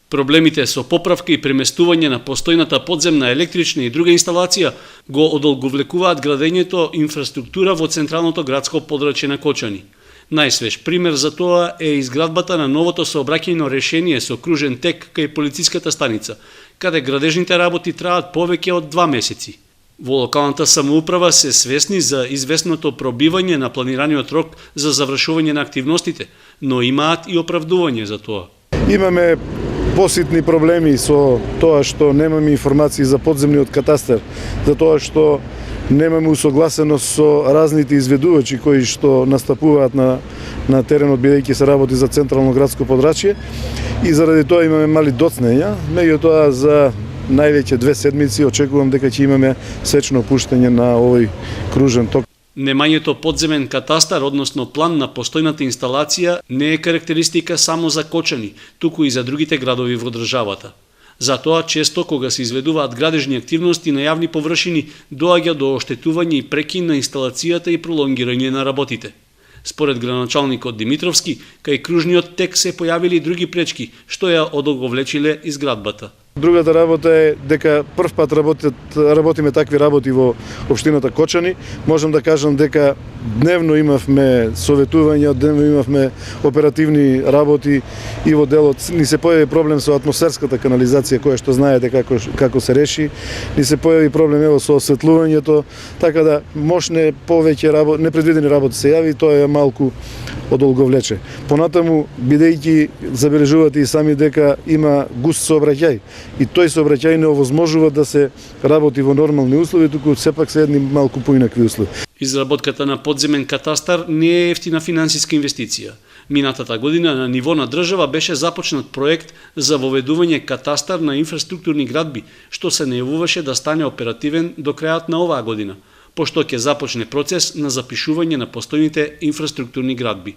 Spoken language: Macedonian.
Проблемите со поправка и преместување на постојната подземна електрична и друга инсталација го одолговлекуваат градењето инфраструктура во централното градско подрачје на Кочани. Најсвеж пример за тоа е изградбата на новото сообраќајно решение со кружен тек кај полициската станица, каде градежните работи траат повеќе од 2 месеци. Во локалната самоуправа се свесни за известното пробивање на планираниот рок за завршување на активностите, но имаат и оправдување за тоа. Имаме поситни проблеми со тоа што немаме информации за подземниот катастар, за тоа што немаме усогласеност со разните изведувачи кои што настапуваат на теренот, бидејќи се работи за централно градско подрачје, и заради тоа имаме мали доцнења. Меѓутоа за највеќе 2 седмици очекувам дека ќе имаме свечно пуштање на овој кружен ток. Немањето подземен катастар, односно план на постојната инсталација, не е карактеристика само за Кочани, туку и за другите градови во државата. Затоа, често кога се изведуваат градежни активности на јавни површини, доаѓа до оштетување и прекин на инсталацијата и пролонгирање на работите. Според градоначалникот Димитровски, кај кружниот тек се појавили други пречки, што ја одолговлечиле изградбата. Другата работа е дека прв пат работиме такви работи во општината Кочани. Можам да кажам дека дневно имавме советувања, дневно имавме оперативни работи и во делот ни се појави проблем со атмосферската канализација, која што знаете како се реши. Ни се појави проблем со осветлувањето, така да мошне повеќе непредвидени работи се јави, тоа е малку одолговлече. Понатаму, бидејќи забележувате и сами дека има густ сообраќај, и тој сообраќај не овозможува да се работи во нормални услови, туку сепак се едни малку поинакви услови. Изработката на подземен катастар не е ефтина финансиска инвестиција. Минатата година на ниво на држава беше започнат проект за воведување катастар на инфраструктурни градби, што се најавуваше да стане оперативен до крајот на оваа година, пошто ќе започне процес на запишување на постојните инфраструктурни градби.